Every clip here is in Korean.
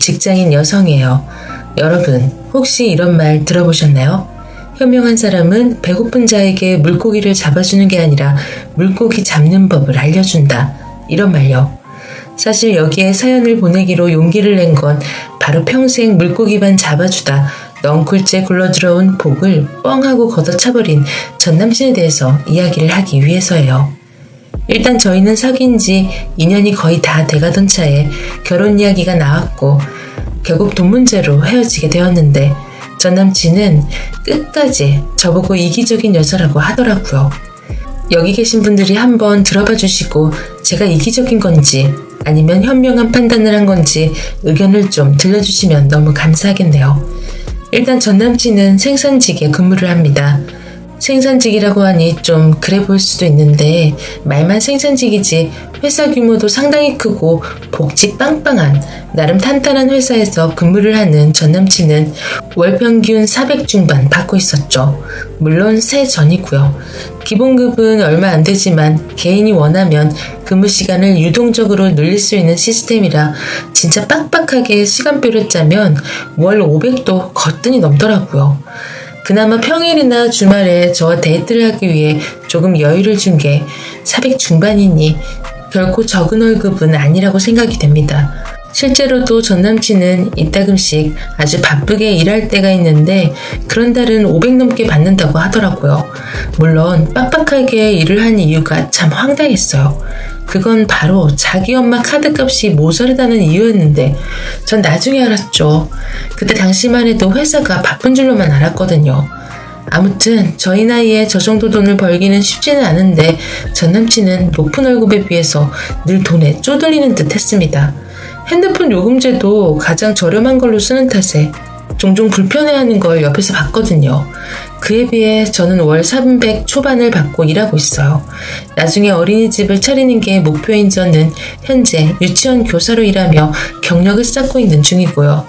직장인 여성이에요. 여러분, 혹시 이런 말 들어보셨나요? 현명한 사람은 배고픈 자에게 물고기를 잡아주는 게 아니라 물고기 잡는 법을 알려준다. 이런 말요. 사실 여기에 사연을 보내기로 용기를 낸 건 바로 평생 물고기만 잡아주다 넝쿨째 굴러들어온 복을 뻥하고 걷어차버린 전남친에 대해서 이야기를 하기 위해서예요. 일단 저희는 사귄 지 2년이 거의 다 돼가던 차에 결혼 이야기가 나왔고 결국 돈 문제로 헤어지게 되었는데 전남친은 끝까지 저보고 이기적인 여자라고 하더라고요. 여기 계신 분들이 한번 들어봐 주시고 제가 이기적인 건지 아니면 현명한 판단을 한 건지 의견을 좀 들려주시면 너무 감사하겠네요. 일단 전남친은 생산직에 근무를 합니다. 생산직이라고 하니 좀 그래 보일 수도 있는데 말만 생산직이지 회사 규모도 상당히 크고 복지 빵빵한 나름 탄탄한 회사에서 근무를 하는 전남친은 월 평균 400 중반 받고 있었죠. 물론 세 전이고요. 기본급은 얼마 안 되지만 개인이 원하면 근무 시간을 유동적으로 늘릴 수 있는 시스템이라 진짜 빡빡하게 시간표를 짜면 월 500도 거뜬히 넘더라고요. 그나마 평일이나 주말에 저와 데이트를 하기 위해 조금 여유를 준 게 400 중반이니 결코 적은 월급은 아니라고 생각이 됩니다. 실제로도 전남친은 이따금씩 아주 바쁘게 일할 때가 있는데 그런 달은 500 넘게 받는다고 하더라고요. 물론 빡빡하게 일을 한 이유가 참 황당했어요. 그건 바로 자기 엄마 카드값이 모자르다는 이유였는데 전 나중에 알았죠. 그때 당시만 해도 회사가 바쁜 줄로만 알았거든요. 아무튼 저희 나이에 저 정도 돈을 벌기는 쉽지는 않은데 전남친은 높은 월급에 비해서 늘 돈에 쪼들리는 듯 했습니다. 핸드폰 요금제도 가장 저렴한 걸로 쓰는 탓에 종종 불편해하는 걸 옆에서 봤거든요. 그에 비해 저는 월 300 초반을 받고 일하고 있어요. 나중에 어린이집을 차리는 게 목표인 저는 현재 유치원 교사로 일하며 경력을 쌓고 있는 중이고요.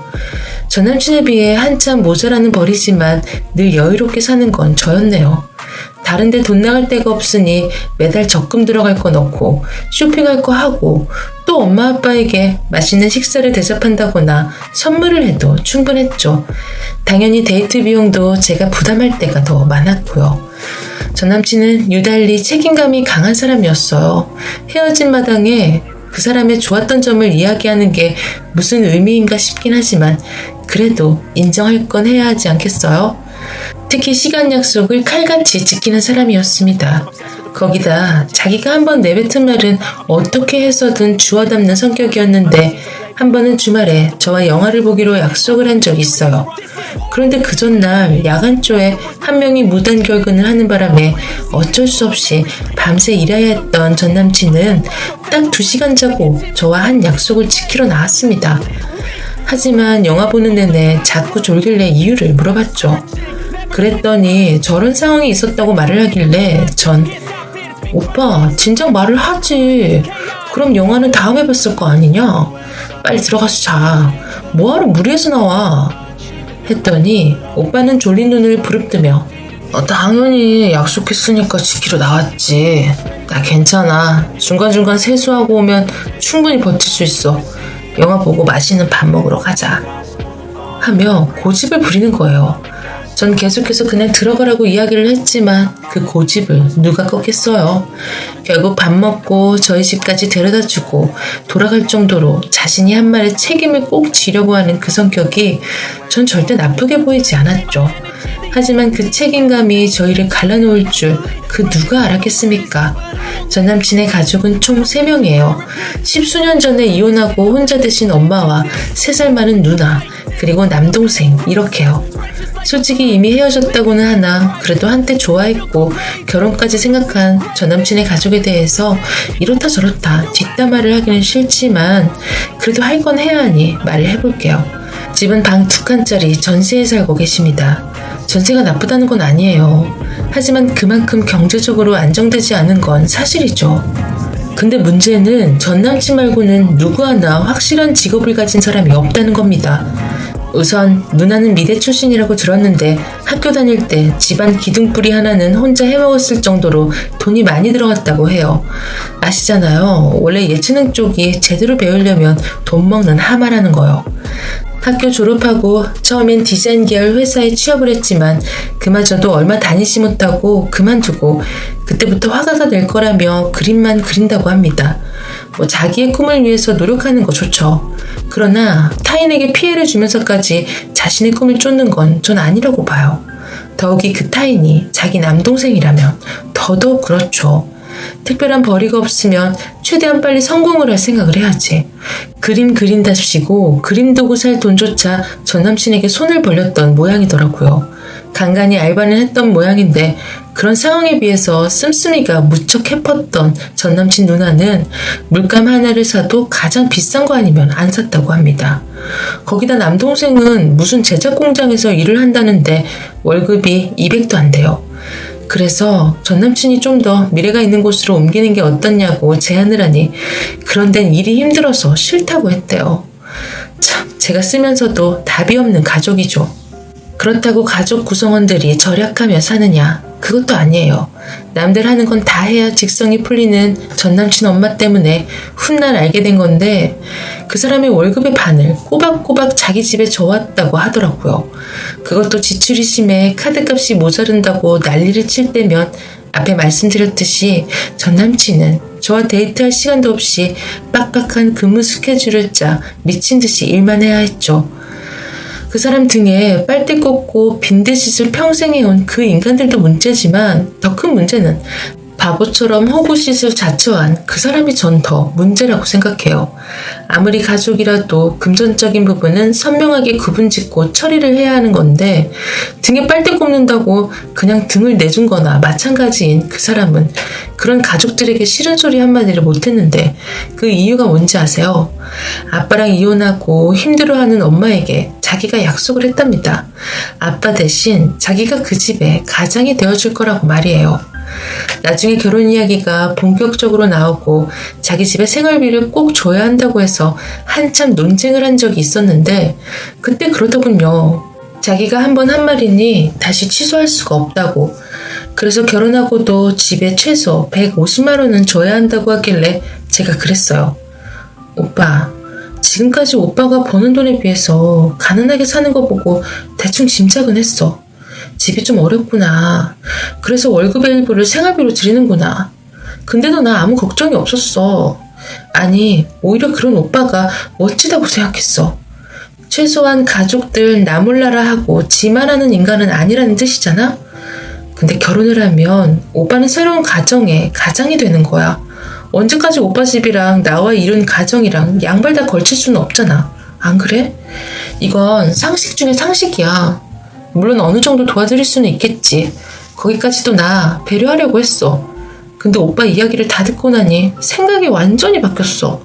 전 남친에 비해 한참 모자라는 벌이지만 늘 여유롭게 사는 건 저였네요. 다른 데 돈 나갈 데가 없으니 매달 적금 들어갈 거 넣고 쇼핑할 거 하고 또 엄마 아빠에게 맛있는 식사를 대접한다거나 선물을 해도 충분했죠. 당연히 데이트 비용도 제가 부담할 때가 더 많았고요. 전 남친은 유달리 책임감이 강한 사람이었어요. 헤어진 마당에 그 사람의 좋았던 점을 이야기하는 게 무슨 의미인가 싶긴 하지만 그래도 인정할 건 해야 하지 않겠어요? 특히 시간 약속을 칼같이 지키는 사람이었습니다. 거기다 자기가 한번 내뱉은 말은 어떻게 해서든 주워 담는 성격이었는데 한 번은 주말에 저와 영화를 보기로 약속을 한 적이 있어요. 그런데 그 전날 야간조에 한 명이 무단 결근을 하는 바람에 어쩔 수 없이 밤새 일해야 했던 전 남친은 딱 2시간 자고 저와 한 약속을 지키러 나왔습니다. 하지만 영화 보는 내내 자꾸 졸길래 이유를 물어봤죠. 그랬더니 저런 상황이 있었다고 말을 하길래 전 오빠 진작 말을 하지. 그럼 영화는 다음에 봤을 거 아니냐? 빨리 들어가서 자. 뭐하러 무리해서 나와? 했더니 오빠는 졸린 눈을 부릅뜨며 당연히 약속했으니까 지키러 나왔지. 나 괜찮아. 중간중간 세수하고 오면 충분히 버틸 수 있어. 영화 보고 맛있는 밥 먹으러 가자. 하며 고집을 부리는 거예요. 전 계속해서 그냥 들어가라고 이야기를 했지만 그 고집을 누가 꺾겠어요. 결국 밥 먹고 저희 집까지 데려다주고 돌아갈 정도로 자신이 한 말에 책임을 꼭 지려고 하는 그 성격이 전 절대 나쁘게 보이지 않았죠. 하지만 그 책임감이 저희를 갈라놓을 줄 그 누가 알았겠습니까? 전 남친의 가족은 총 3명이에요. 10수년 전에 이혼하고 혼자 되신 엄마와 3살 많은 누나, 그리고 남동생 이렇게요. 솔직히 이미 헤어졌다고는 하나 그래도 한때 좋아했고 결혼까지 생각한 전 남친의 가족에 대해서 이렇다 저렇다 뒷담화를 하기는 싫지만 그래도 할 건 해야 하니 말을 해볼게요. 집은 방 2칸짜리 전세에 살고 계십니다. 전세가 나쁘다는 건 아니에요. 하지만 그만큼 경제적으로 안정되지 않은 건 사실이죠. 근데 문제는 전 남친 말고는 누구 하나 확실한 직업을 가진 사람이 없다는 겁니다. 우선 누나는 미대 출신이라고 들었는데 학교 다닐 때 집안 기둥뿌리 하나는 혼자 해먹었을 정도로 돈이 많이 들어갔다고 해요. 아시잖아요. 원래 예체능 쪽이 제대로 배우려면 돈 먹는 하마라는 거요. 학교 졸업하고 처음엔 디자인 계열 회사에 취업을 했지만 그마저도 얼마 다니지 못하고 그만두고 그때부터 화가가 될 거라며 그림만 그린다고 합니다. 자기의 꿈을 위해서 노력하는 거 좋죠. 그러나 타인에게 피해를 주면서까지 자신의 꿈을 쫓는 건 전 아니라고 봐요. 더욱이 그 타인이 자기 남동생이라면 더더욱 그렇죠. 특별한 벌이가 없으면 최대한 빨리 성공을 할 생각을 해야지. 그림 그린답시고 그림 도구 살 돈조차 전 남친에게 손을 벌렸던 모양이더라고요. 간간히 알바는 했던 모양인데 그런 상황에 비해서 씀씀이가 무척 해펐던 전 남친 누나는 물감 하나를 사도 가장 비싼 거 아니면 안 샀다고 합니다. 거기다 남동생은 무슨 제작 공장에서 일을 한다는데 월급이 200도 안 돼요. 그래서 전 남친이 좀 더 미래가 있는 곳으로 옮기는 게 어떻냐고 제안을 하니 그런 데는 일이 힘들어서 싫다고 했대요. 참, 제가 쓰면서도 답이 없는 가족이죠. 그렇다고 가족 구성원들이 절약하며 사느냐? 그것도 아니에요. 남들 하는 건 다 해야 직성이 풀리는 전 남친 엄마 때문에 훗날 알게 된 건데 그 사람의 월급의 반을 꼬박꼬박 자기 집에 줘왔다고 하더라고요. 그것도 지출이 심해 카드값이 모자른다고 난리를 칠 때면 앞에 말씀드렸듯이 전 남친은 저와 데이트할 시간도 없이 빡빡한 근무 스케줄을 짜 미친 듯이 일만 해야 했죠. 그 사람 등에 빨대 꽂고 빈대짓을 평생 해온 그 인간들도 문제지만 더 큰 문제는 바보처럼 허구짓을 자처한 그 사람이 전 더 문제라고 생각해요. 아무리 가족이라도 금전적인 부분은 선명하게 구분짓고 처리를 해야 하는 건데 등에 빨대 꼽는다고 그냥 등을 내준 거나 마찬가지인 그 사람은 그런 가족들에게 싫은 소리 한마디를 못했는데 그 이유가 뭔지 아세요? 아빠랑 이혼하고 힘들어하는 엄마에게 자기가 약속을 했답니다. 아빠 대신 자기가 그 집에 가장이 되어줄 거라고 말이에요. 나중에 결혼 이야기가 본격적으로 나오고 자기 집에 생활비를 꼭 줘야 한다고 해서 한참 논쟁을 한 적이 있었는데 그때 그러더군요. 자기가 한번 한 말이니 다시 취소할 수가 없다고. 그래서 결혼하고도 집에 최소 150만 원은 줘야 한다고 하길래 제가 그랬어요. 오빠, 지금까지 오빠가 버는 돈에 비해서 가난하게 사는 거 보고 대충 짐작은 했어. 집이 좀 어렵구나. 그래서 월급의 일부를 생활비로 드리는구나. 근데도 나 아무 걱정이 없었어. 아니, 오히려 그런 오빠가 멋지다고 생각했어. 최소한 가족들 나 몰라라 하고 지만 하는 인간은 아니라는 뜻이잖아? 근데 결혼을 하면 오빠는 새로운 가정의 가장이 되는 거야. 언제까지 오빠 집이랑 나와 이룬 가정이랑 양발 다 걸칠 수는 없잖아. 안 그래? 이건 상식 중에 상식이야. 물론 어느 정도 도와드릴 수는 있겠지. 거기까지도 나 배려하려고 했어. 근데 오빠 이야기를 다 듣고 나니 생각이 완전히 바뀌었어.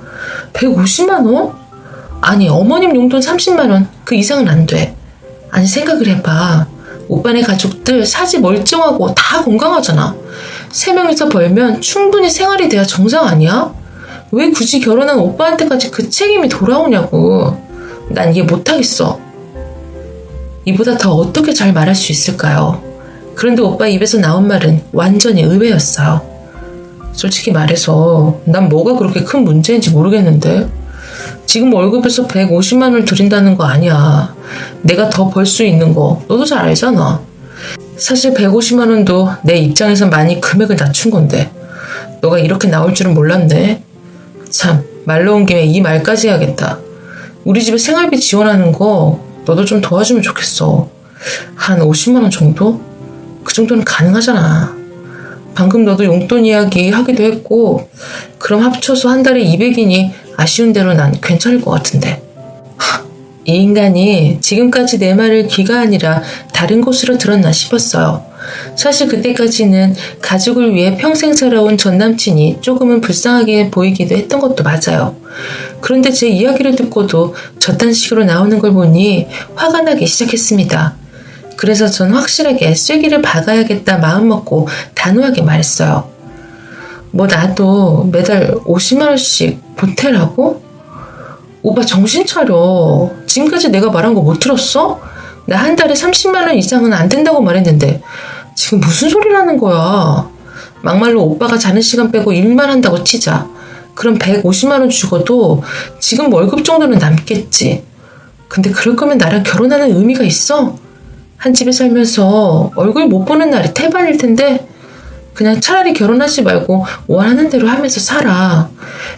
150만 원? 아니, 어머님 용돈 30만 원. 그 이상은 안 돼. 아니, 생각을 해봐. 오빠네 가족들 사지 멀쩡하고 다 건강하잖아. 3명이서 벌면 충분히 생활이 돼야 정상 아니야? 왜 굳이 결혼한 오빠한테까지 그 책임이 돌아오냐고. 난 이해 못하겠어. 이보다 더 어떻게 잘 말할 수 있을까요? 그런데 오빠 입에서 나온 말은 완전히 의외였어요. 솔직히 말해서 난 뭐가 그렇게 큰 문제인지 모르겠는데 지금 월급에서 150만 원을 드린다는 거 아니야. 내가 더 벌 수 있는 거 너도 잘 알잖아. 사실 150만 원도 내 입장에서 많이 금액을 낮춘 건데 너가 이렇게 나올 줄은 몰랐네. 참, 말로 온 김에 이 말까지 해야겠다. 우리 집에 생활비 지원하는 거 너도 좀 도와주면 좋겠어. 한 50만 원 정도? 그 정도는 가능하잖아. 방금 너도 용돈 이야기 하기도 했고 그럼 합쳐서 한 달에 200이니 아쉬운 대로 난 괜찮을 것 같은데. 이 인간이 지금까지 내 말을 귀가 아니라 다른 곳으로 들었나 싶었어요. 사실 그때까지는 가족을 위해 평생 살아온 전 남친이 조금은 불쌍하게 보이기도 했던 것도 맞아요. 그런데 제 이야기를 듣고도 저딴 식으로 나오는 걸 보니 화가 나기 시작했습니다. 그래서 전 확실하게 쐐기를 박아야겠다 마음먹고 단호하게 말했어요. 뭐 나도 매달 50만 원씩 보태라고? 오빠 정신 차려. 지금까지 내가 말한 거 못 들었어? 나 한 달에 30만 원 이상은 안 된다고 말했는데 지금 무슨 소리라는 거야. 막말로 오빠가 자는 시간 빼고 일만 한다고 치자. 그럼 150만 원 죽어도 지금 월급 정도는 남겠지. 근데 그럴 거면 나랑 결혼하는 의미가 있어? 한 집에 살면서 얼굴 못 보는 날이 태반일 텐데 그냥 차라리 결혼하지 말고 원하는 대로 하면서 살아.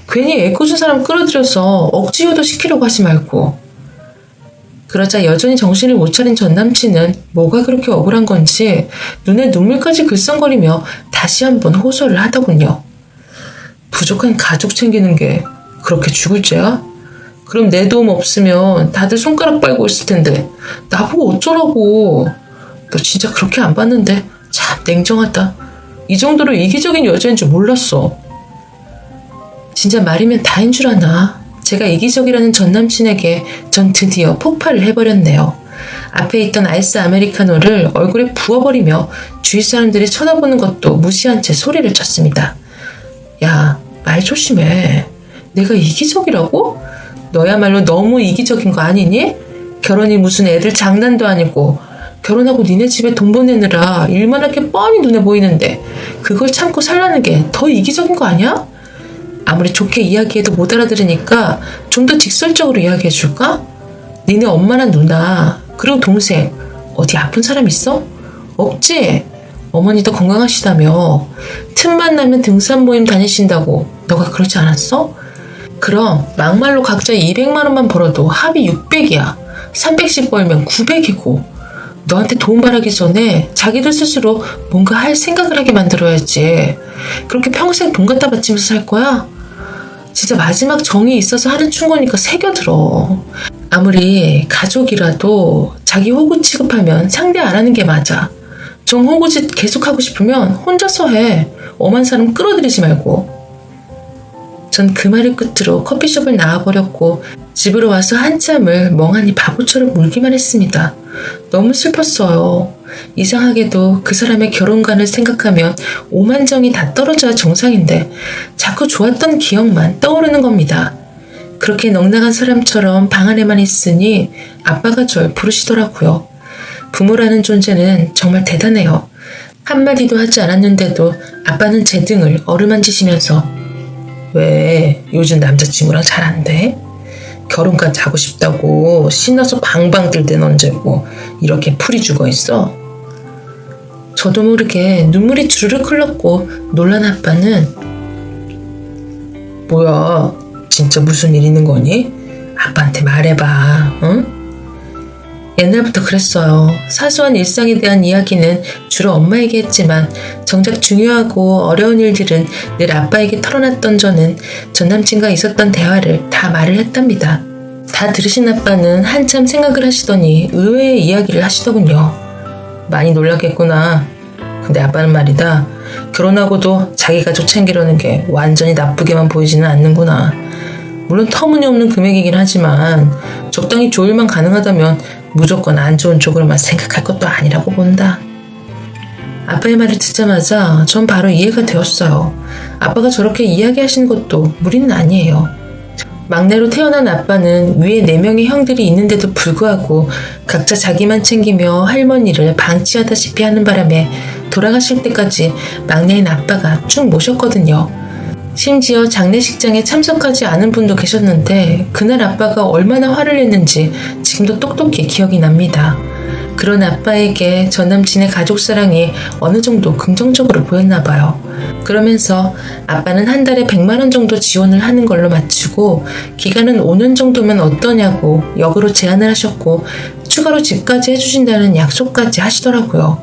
괜히 애 꽂은 사람 끌어들여서 억지 효도시키려고 하지 말고. 그러자 여전히 정신을 못 차린 전 남친은 뭐가 그렇게 억울한 건지 눈에 눈물까지 글썽거리며 다시 한번 호소를 하더군요. 부족한 가족 챙기는 게 그렇게 죽을 죄야? 그럼 내 도움 없으면 다들 손가락 빨고 있을 텐데 나보고 어쩌라고. 너 진짜 그렇게 안 봤는데 참 냉정하다. 이 정도로 이기적인 여자인 줄 몰랐어. 진짜 말이면 다인 줄 아나. 제가 이기적이라는 전 남친에게 전 드디어 폭발을 해버렸네요. 앞에 있던 아이스 아메리카노를 얼굴에 부어버리며 주위 사람들이 쳐다보는 것도 무시한 채 소리를 쳤습니다. 야, 말 조심해. 내가 이기적이라고? 너야말로 너무 이기적인 거 아니니? 결혼이 무슨 애들 장난도 아니고 결혼하고 니네 집에 돈 보내느라 일만 할 게 뻔히 눈에 보이는데 그걸 참고 살라는 게 더 이기적인 거 아니야? 아무리 좋게 이야기해도 못 알아들으니까 좀 더 직설적으로 이야기해 줄까? 니네 엄마랑 누나 그리고 동생 어디 아픈 사람 있어? 없지? 어머니도 건강하시다며. 틈만 나면 등산 모임 다니신다고 너가 그러지 않았어? 그럼 막말로 각자 200만 원만 벌어도 합이 600이야. 300씩 벌면 900이고 너한테 돈 바라기 전에 자기들 스스로 뭔가 할 생각을 하게 만들어야지. 그렇게 평생 돈 갖다 바치면서 살 거야? 진짜 마지막 정이 있어서 하는 충고니까 새겨들어. 아무리 가족이라도 자기 호구 취급하면 상대 안 하는 게 맞아. 정 호구짓 계속하고 싶으면 혼자서 해. 엄한 사람 끌어들이지 말고. 전 그 말을 끝으로 커피숍을 나와버렸고 집으로 와서 한참을 멍하니 바보처럼 울기만 했습니다. 너무 슬펐어요. 이상하게도 그 사람의 결혼관을 생각하면 오만정이 다 떨어져야 정상인데 자꾸 좋았던 기억만 떠오르는 겁니다. 그렇게 넉나간 사람처럼 방 안에만 있으니 아빠가 절 부르시더라고요. 부모라는 존재는 정말 대단해요. 한마디도 하지 않았는데도 아빠는 제 등을 어루만지시면서 왜 요즘 남자친구랑 잘 안 돼? 결혼까지 하고 싶다고 신나서 방방 뜰 땐 언제고 이렇게 풀이 죽어 있어? 저도 모르게 눈물이 주르륵 흘렀고 놀란 아빠는 뭐야 진짜 무슨 일 있는 거니? 아빠한테 말해봐. 응? 옛날부터 그랬어요. 사소한 일상에 대한 이야기는 주로 엄마에게 했지만 정작 중요하고 어려운 일들은 늘 아빠에게 털어놨던 저는 전 남친과 있었던 대화를 다 말을 했답니다. 다 들으신 아빠는 한참 생각을 하시더니 의외의 이야기를 하시더군요. 많이 놀랐겠구나. 근데 아빠는 말이다. 결혼하고도 자기 가족 챙기려는 게 완전히 나쁘게만 보이지는 않는구나. 물론 터무니없는 금액이긴 하지만 적당히 조율만 가능하다면 무조건 안 좋은 쪽으로만 생각할 것도 아니라고 본다. 아빠의 말을 듣자마자 전 바로 이해가 되었어요. 아빠가 저렇게 이야기하시는 것도 무리는 아니에요. 막내로 태어난 아빠는 위에 4명의 형들이 있는데도 불구하고 각자 자기만 챙기며 할머니를 방치하다시피 하는 바람에 돌아가실 때까지 막내인 아빠가 쭉 모셨거든요. 심지어 장례식장에 참석하지 않은 분도 계셨는데 그날 아빠가 얼마나 화를 냈는지 지금도 똑똑히 기억이 납니다. 그런 아빠에게 전 남친의 가족 사랑이 어느 정도 긍정적으로 보였나 봐요. 그러면서 아빠는 한 달에 100만 원 정도 지원을 하는 걸로 맞추고 기간은 5년 정도면 어떠냐고 역으로 제안을 하셨고 추가로 집까지 해주신다는 약속까지 하시더라고요.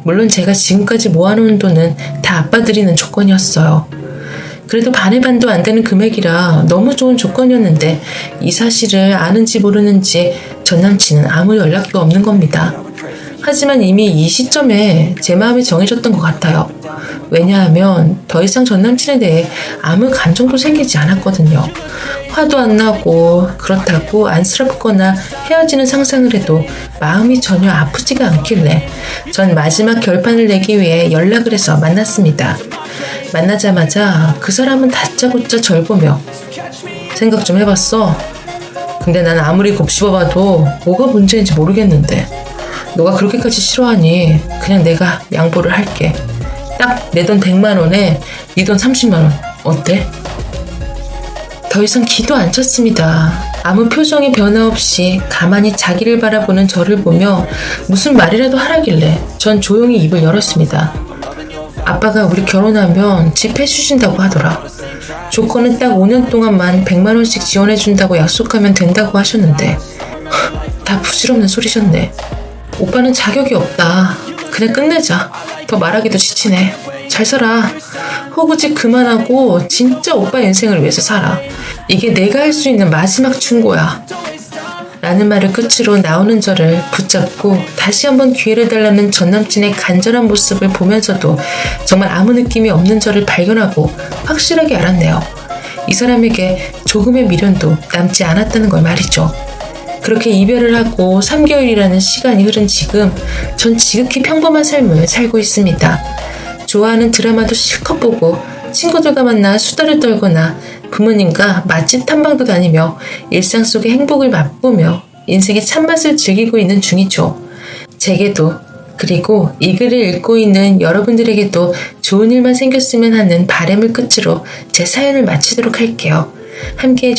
물론 제가 지금까지 모아놓은 돈은 다 아빠 드리는 조건이었어요. 그래도 반의 반도 안 되는 금액이라 너무 좋은 조건이었는데 이 사실을 아는지 모르는지 전 남친은 아무 연락도 없는 겁니다. 하지만 이미 이 시점에 제 마음이 정해졌던 것 같아요. 왜냐하면 더 이상 전 남친에 대해 아무 감정도 생기지 않았거든요. 화도 안 나고 그렇다고 안쓰럽거나 헤어지는 상상을 해도 마음이 전혀 아프지가 않길래 전 마지막 결판을 내기 위해 연락을 해서 만났습니다. 만나자마자 그 사람은 다짜고짜 절 보며 생각 좀 해봤어? 근데 난 아무리 곱씹어봐도 뭐가 문제인지 모르겠는데 너가 그렇게까지 싫어하니 그냥 내가 양보를 할게. 딱 내 돈 100만 원에 네 돈 30만 원 어때? 더 이상 기도 안 찼습니다. 아무 표정의 변화 없이 가만히 자기를 바라보는 저를 보며 무슨 말이라도 하라길래 전 조용히 입을 열었습니다. 아빠가 우리 결혼하면 집 해주신다고 하더라. 조건은 딱 5년 동안만 100만 원씩 지원해준다고 약속하면 된다고 하셨는데 다 부질없는 소리셨네. 오빠는 자격이 없다. 그냥 끝내자. 더 말하기도 지치네. 잘 살아. 호구짓 그만하고 진짜 오빠 인생을 위해서 살아. 이게 내가 할 수 있는 마지막 충고야. 라는 말을 끝으로 나오는 저를 붙잡고 다시 한번 기회를 달라는 전남친의 간절한 모습을 보면서도 정말 아무 느낌이 없는 저를 발견하고 확실하게 알았네요. 이 사람에게 조금의 미련도 남지 않았다는 걸 말이죠. 그렇게 이별을 하고 3개월이라는 시간이 흐른 지금 전 지극히 평범한 삶을 살고 있습니다. 좋아하는 드라마도 실컷 보고 친구들과 만나 수다를 떨거나 부모님과 맛집 탐방도 다니며 일상 속의 행복을 맛보며 인생의 참맛을 즐기고 있는 중이죠. 제게도 그리고 이 글을 읽고 있는 여러분들에게도 좋은 일만 생겼으면 하는 바람을 끝으로 제 사연을 마치도록 할게요. 함께해